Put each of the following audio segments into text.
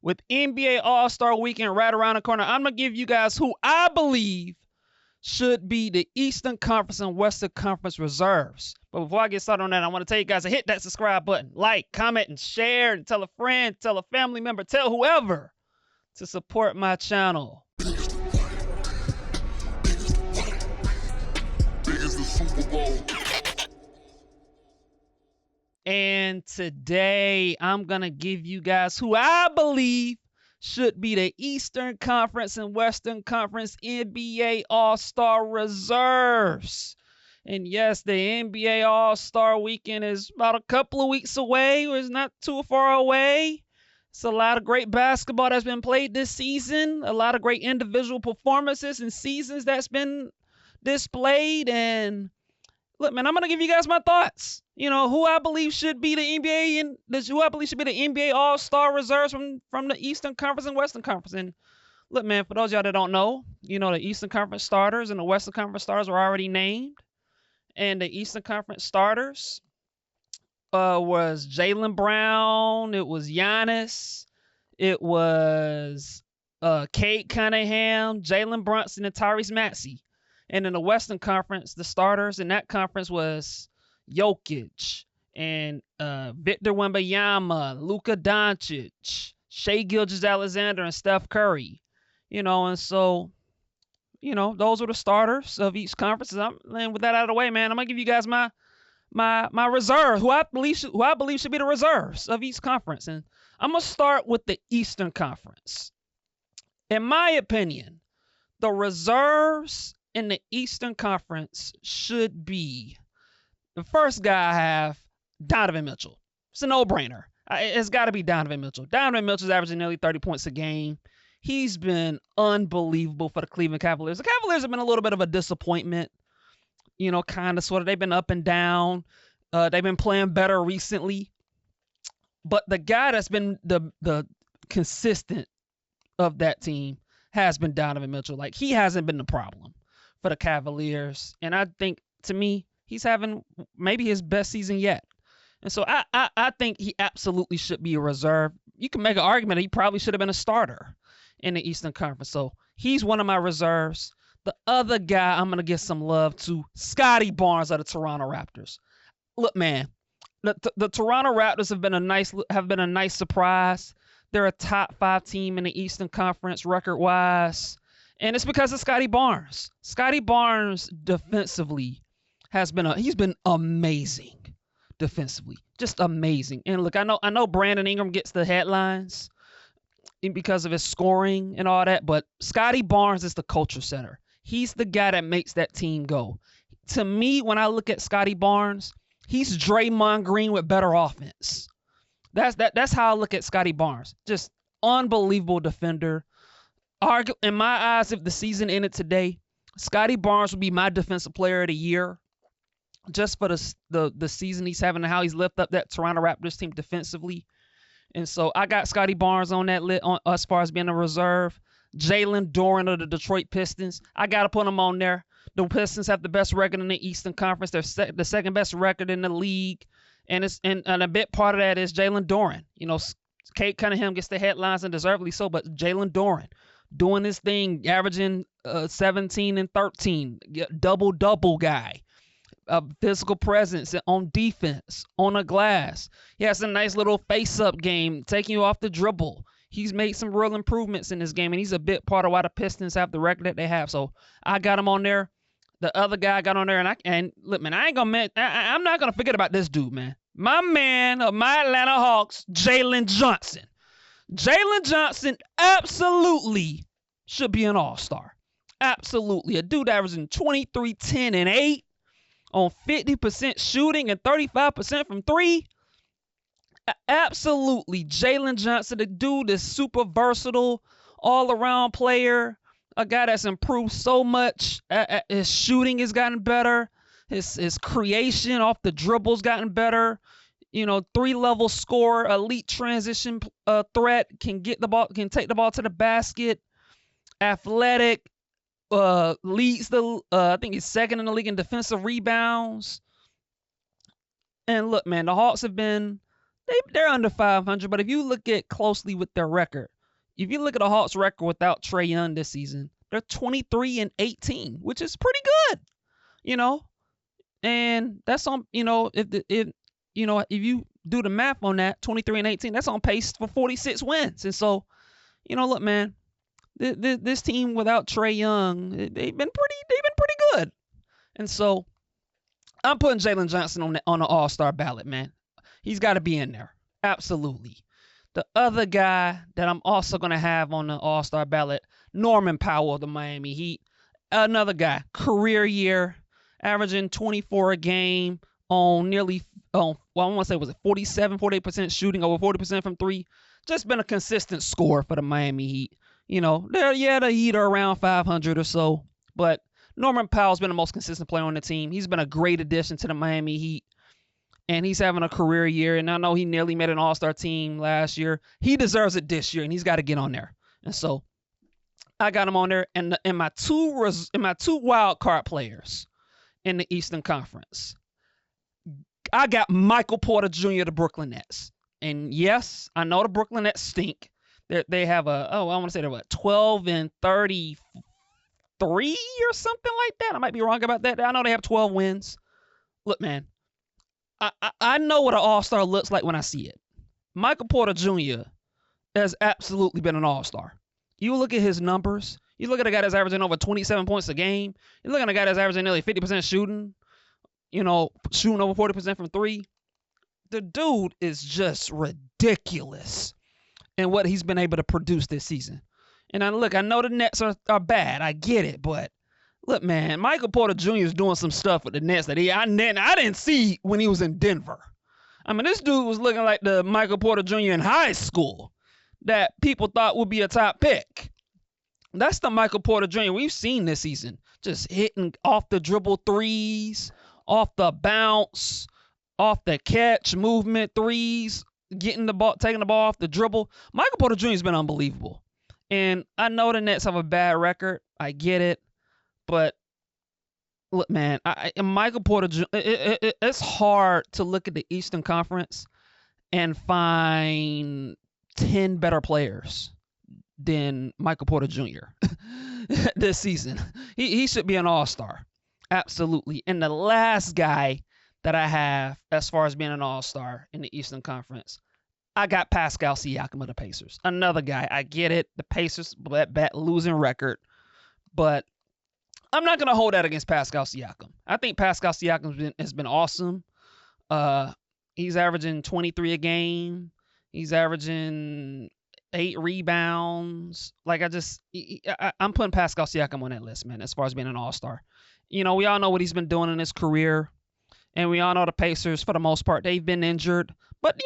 with NBA All-Star Weekend right around the corner, I'm going to give you guys who I believe should be the Eastern Conference and Western Conference reserves. But before I get started on that, I want to tell you guys to hit that subscribe button, like, comment, and share, and tell a friend, tell a family member, tell whoever to support my channel. And today I'm going to give you guys who I believe should be the Eastern Conference and Western Conference NBA All-Star reserves. And yes, the NBA All-Star Weekend is about a couple of weeks away. It's not too far away. It's a lot of great basketball that's been played this season. A lot of great individual performances and seasons that's been displayed. And look, man, I'm going to give you guys my thoughts. You know, who I believe should be the NBA and who I believe should be the NBA All-Star reserves from the Eastern Conference and Western Conference. And look, man, for those of y'all that don't know, you know, the Eastern Conference starters and the Western Conference starters were already named. And the Eastern Conference starters was Jalen Brown, it was Giannis, it was Cade Cunningham, Jalen Brunson, and Tyrese Maxey. And in the Western Conference, the starters in that conference was Jokic and Victor Wembanyama, Luka Doncic, Shai Gilgeous-Alexander, and Steph Curry. You know, and so, you know, those are the starters of each conference. And with that out of the way, man, I'm gonna give you guys my reserve, who I believe should be the reserves of each conference. And I'm gonna start with the Eastern Conference. In my opinion, the reserves in the Eastern Conference should be the first guy I have, Donovan Mitchell. It's a no-brainer. It's got to be Donovan Mitchell. Donovan Mitchell's averaging nearly 30 points a game. He's been unbelievable for the Cleveland Cavaliers. The Cavaliers have been a little bit of a disappointment, you know, kind of, sort of. They've been up and down. They've been playing better recently. But the guy that's been the consistent of that team has been Donovan Mitchell. Like, he hasn't been the problem for the Cavaliers. And I think, to me, he's having maybe his best season yet. And so I think he absolutely should be a reserve. You can make an argument that he probably should have been a starter in the Eastern Conference. So he's one of my reserves. The other guy I'm going to give some love to, Scottie Barnes of the Toronto Raptors. Look, man, the Toronto Raptors have been a nice surprise. They're a top 5 team in the Eastern Conference record-wise. And it's because of Scottie Barnes. Scottie Barnes defensively he's been amazing defensively, just amazing. And look, I know Brandon Ingram gets the headlines because of his scoring and all that, but Scottie Barnes is the culture setter. He's the guy that makes that team go. To me, when I look at Scottie Barnes, he's Draymond Green with better offense. That's how I look at Scottie Barnes. Just unbelievable defender. In my eyes, if the season ended today, Scottie Barnes would be my defensive player of the year, just for the season he's having and how he's lifted up that Toronto Raptors team defensively. And so I got Scottie Barnes on that list as far as being a reserve. Jalen Duren of the Detroit Pistons, I got to put him on there. The Pistons have the best record in the Eastern Conference. They're the second best record in the league. And a big part of that is Jalen Duren. You know, Cade Cunningham gets the headlines, and deservedly so, but Jalen Duren doing this thing, averaging 17 and 13, double-double guy. A physical presence on defense, on the glass. He has a nice little face-up game, taking you off the dribble. He's made some real improvements in this game, and he's a big part of why the Pistons have the record that they have. So I got him on there. The other guy I got on there, and look, man, I'm not gonna forget about this dude, man. My man of my Atlanta Hawks, Jalen Johnson. Jalen Johnson absolutely should be an all-star. Absolutely. A dude averaging 23, 10, and 8. On 50% shooting and 35% from 3. Absolutely. Jalen Johnson, the dude is super versatile, all-around player, a guy that's improved so much. His shooting has gotten better. His creation off the dribbles gotten better. You know, 3-level scorer, elite transition threat, can take the ball to the basket, athletic, leads I think he's second in the league in defensive rebounds. And look, man, the Hawks have been, they're under 500, but if you look at closely with their record, if you look at the Hawks record without Trae Young this season, they're 23-18, which is pretty good, you know. And that's on, if you do the math on that, 23-18, that's on pace for 46 wins. And so, look, man, this team without Trae Young, they've been pretty good. And so, I'm putting Jalen Johnson on the All-Star ballot, man. He's got to be in there, absolutely. The other guy that I'm also going to have on the All-Star ballot, Norman Powell of the Miami Heat. Another guy, career year, averaging 24 a game on I want to say, was it 48% shooting, over 40% from three. Just been a consistent scorer for the Miami Heat. The Heat are around 500 or so, but Norman Powell's been the most consistent player on the team. He's been a great addition to the Miami Heat, and he's having a career year. And I know he nearly made an All-Star team last year. He deserves it this year, and he's got to get on there. And so I got him on there. And in my two wild card players in the Eastern Conference, I got Michael Porter Jr. of the Brooklyn Nets. And yes, I know the Brooklyn Nets stink. They have I want to say they're 12-33 or something like that. I might be wrong about that. I know they have 12 wins. Look, man, I know what an all-star looks like when I see it. Michael Porter Jr. has absolutely been an all-star. You look at his numbers. You look at a guy that's averaging over 27 points a game. You look at a guy that's averaging nearly 50% shooting. Shooting over 40% from three. The dude is just ridiculous in what he's been able to produce this season. And I know the Nets are bad. I get it. But look, man, Michael Porter Jr. is doing some stuff with the Nets that I didn't see when he was in Denver. I mean, this dude was looking like the Michael Porter Jr. in high school that people thought would be a top pick. That's the Michael Porter Jr. we've seen this season. Just hitting off the dribble threes, off the bounce, off the catch, movement threes, getting the ball, taking the ball off the dribble. Michael Porter Jr. has been unbelievable. And I know the Nets have a bad record. I get it. But look, man, Michael Porter Jr., it's hard to look at the Eastern Conference and find 10 better players than Michael Porter Jr. this season. He should be an all-star. Absolutely. And the last guy that I have as far as being an all-star in the Eastern Conference, I got Pascal Siakam of the Pacers. Another guy. I get it. The Pacers, bad losing record. But I'm not going to hold that against Pascal Siakam. I think Pascal Siakam has been awesome. He's averaging 23 a game. He's averaging 8 rebounds. I'm putting Pascal Siakam on that list, man, as far as being an all-star. We all know what he's been doing in his career. And we all know the Pacers, for the most part, they've been injured. But,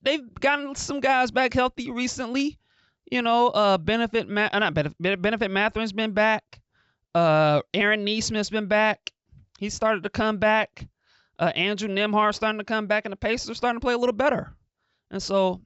they've gotten some guys back healthy recently. Benefit Mathurin's been back. Aaron Nesmith's been back. He started to come back. Andrew Nembhard's starting to come back, and the Pacers are starting to play a little better. And so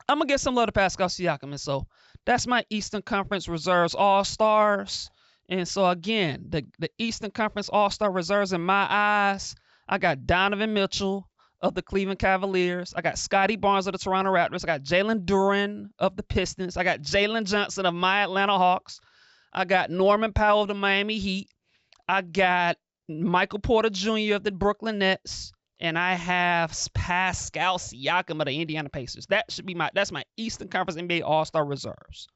I'm going to get some love to Pascal Siakam. And so that's my Eastern Conference Reserves All-Stars. And so, again, the Eastern Conference All-Star Reserves in my eyes, I got Donovan Mitchell of the Cleveland Cavaliers. I got Scottie Barnes of the Toronto Raptors. I got Jalen Duren of the Pistons. I got Jalen Johnson of my Atlanta Hawks. I got Norman Powell of the Miami Heat. I got Michael Porter Jr. of the Brooklyn Nets. And I have Pascal Siakam of the Indiana Pacers. That's my Eastern Conference NBA All-Star Reserves.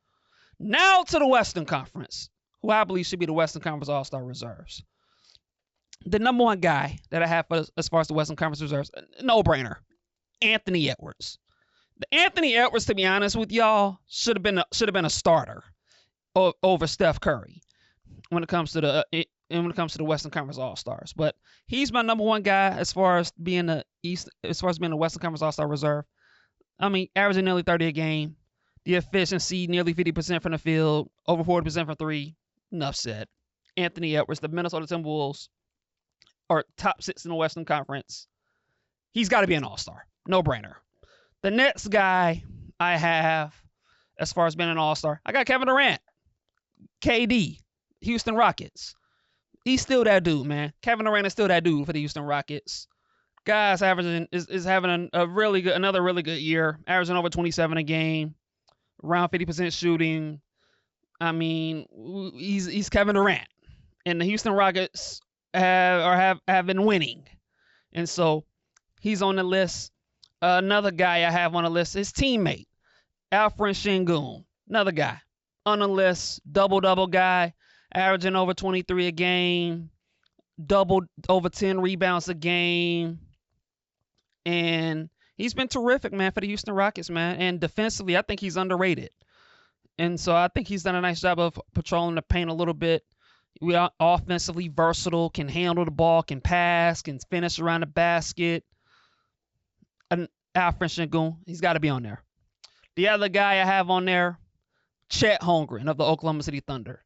Now to the Western Conference, who I believe should be the Western Conference All-Star Reserves. The number one guy that I have as far as the Western Conference Reserves, no-brainer, Anthony Edwards. The Anthony Edwards, to be honest with y'all, should have been a starter over Steph Curry when it comes to the Western Conference All-Stars. But he's my number one guy as far as being the Western Conference All-Star Reserve. I mean, averaging nearly 30 a game. The efficiency, nearly 50% from the field, over 40% from three. Enough said. Anthony Edwards, the Minnesota Timberwolves, are top 6 in the Western Conference. He's got to be an all-star. No-brainer. The next guy I have, as far as being an all-star, I got Kevin Durant. KD, Houston Rockets. He's still that dude, man. Kevin Durant is still that dude for the Houston Rockets. Guy's averaging is having another really good year, averaging over 27 a game. around 50% shooting. I mean, he's Kevin Durant, and the Houston Rockets have been winning, and so he's on the list. Another guy I have on the list is teammate Alfred Sengun, another guy on the list, double guy, averaging over 23 a game, double over 10 rebounds a game, and he's been terrific, man, for the Houston Rockets, man. And defensively, I think he's underrated. And so I think he's done a nice job of patrolling the paint a little bit. We are offensively versatile, can handle the ball, can pass, can finish around the basket. And Alfred Sengun, he's got to be on there. The other guy I have on there, Chet Holmgren of the Oklahoma City Thunder.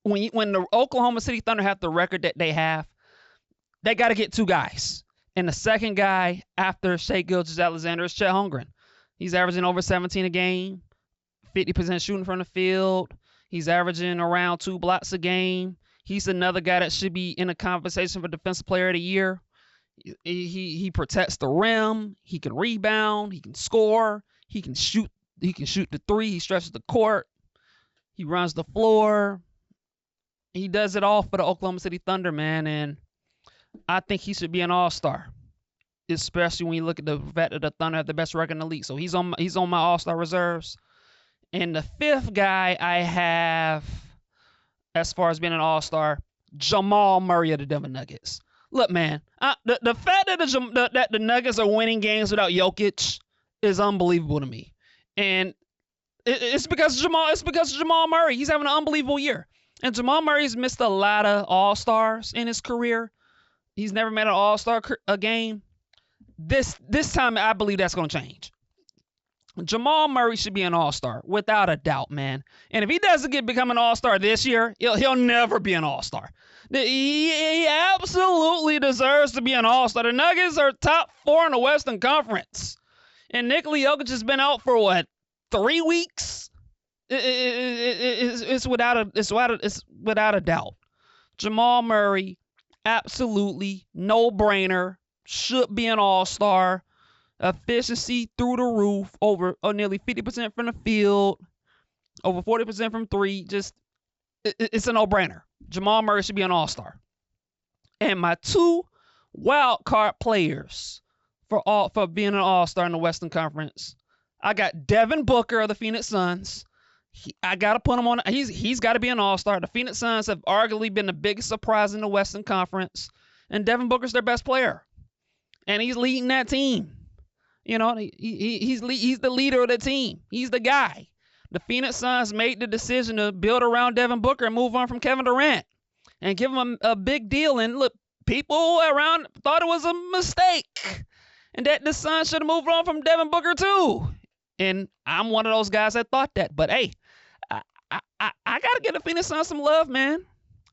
When the Oklahoma City Thunder have the record that they have, they got to get two guys. And the second guy after Shai Gilgeous-Alexander is Chet Holmgren. He's averaging over 17 a game, 50% shooting from the field. He's averaging around 2 blocks a game. He's another guy that should be in a conversation for Defensive Player of the Year. He protects the rim. He can rebound. He can score. He can shoot. He can shoot the three. He stretches the court. He runs the floor. He does it all for the Oklahoma City Thunder, man. And I think he should be an all-star, especially when you look at the fact that the Thunder have the best record in the league. So he's on my all-star reserves. And the fifth guy I have, as far as being an all-star, Jamal Murray of the Denver Nuggets. Look, man, the fact that the Nuggets are winning games without Jokic is unbelievable to me. And it's because of Jamal Murray. He's having an unbelievable year. And Jamal Murray's missed a lot of all-stars in his career. He's never made an all-star game. This time, I believe that's going to change. Jamal Murray should be an all-star, without a doubt, man. And if he doesn't become an all-star this year, he'll never be an all-star. He absolutely deserves to be an all-star. The Nuggets are top 4 in the Western Conference. And Nikola Jokic has been out for, 3 weeks? It's without a doubt. Jamal Murray, absolutely no-brainer, should be an all-star. Efficiency through the roof, over nearly 50% from the field, over 40% from three. Just, it's a no-brainer. Jamal Murray should be an all-star. And my 2 wild card players for being an all-star in the Western Conference, I got Devin Booker of the Phoenix Suns. I got to put him on. He's got to be an all-star. The Phoenix Suns have arguably been the biggest surprise in the Western Conference, and Devin Booker's their best player, and he's leading that team. You know, he's the leader of the team. He's the guy. The Phoenix Suns made the decision to build around Devin Booker and move on from Kevin Durant and give him a big deal. And look, people around thought it was a mistake and that the Suns should have moved on from Devin Booker too. And I'm one of those guys that thought that. But hey, I got to give the Phoenix Suns some love, man.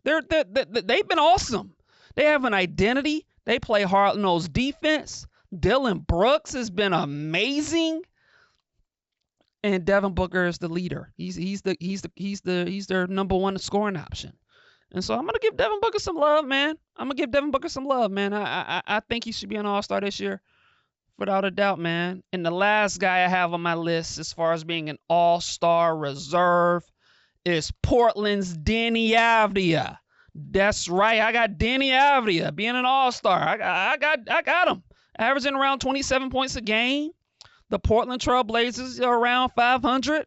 They've been awesome. They have an identity. They play hard-nosed defense. Dylan Brooks has been amazing, and Devin Booker is the leader. He's their number one scoring option, and so I'm gonna give Devin Booker some love, man. I think he should be an all-star this year, without a doubt, man. And the last guy I have on my list, as far as being an all-star reserve, is Portland's Deni Avdija. That's right, I got Deni Avdija being an all-star. I got him. Averaging around 27 points a game. The Portland Trail Blazers are around 500.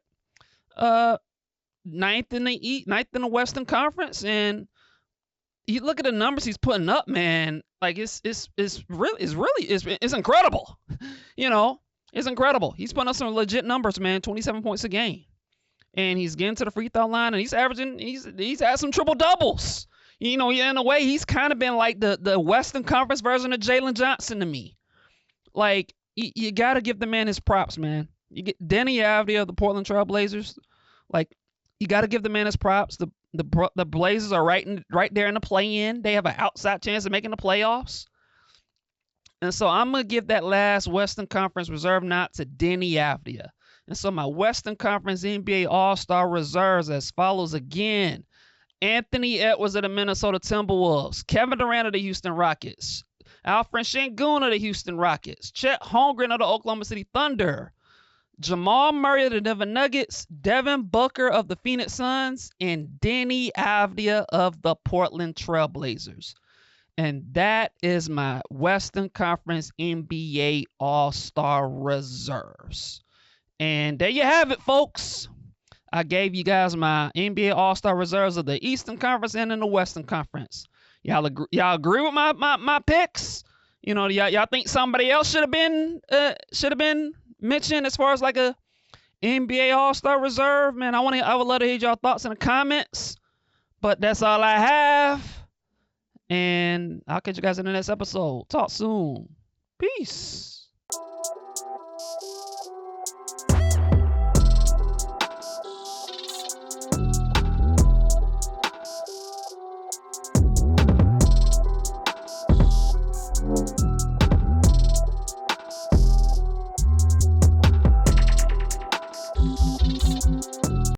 Ninth in the Western Conference. And you look at the numbers he's putting up, man. Like it's incredible. You know, it's incredible. He's putting up some legit numbers, man. 27 points a game. And he's getting to the free throw line, and he's had some triple doubles. You know, in a way, he's kind of been like the Western Conference version of Jalen Johnson to me. Like, you got to give the man his props, man. You get Deni Avdija of the Portland Trail Blazers. Like, you got to give the man his props. The Blazers are right there in the play-in. They have an outside chance of making the playoffs. And so I'm going to give that last Western Conference reserve nod to Deni Avdija. And so my Western Conference NBA All-Star reserves as follows again. Anthony Edwards of the Minnesota Timberwolves. Kevin Durant of the Houston Rockets. Alfred Sengun of the Houston Rockets. Chet Holmgren of the Oklahoma City Thunder. Jamal Murray of the Denver Nuggets, Devin Booker of the Phoenix Suns, and Deni Avdija of the Portland Trailblazers. And that is my Western Conference NBA All-Star reserves. And there you have it, folks. I gave you guys my NBA All-Star reserves of the Eastern Conference and in the Western Conference. Y'all agree with my picks? You know, y'all think somebody else should have been mentioned as far as like a NBA All-Star reserve? Man, I would love to hear y'all thoughts in the comments. But that's all I have. And I'll catch you guys in the next episode. Talk soon. Peace.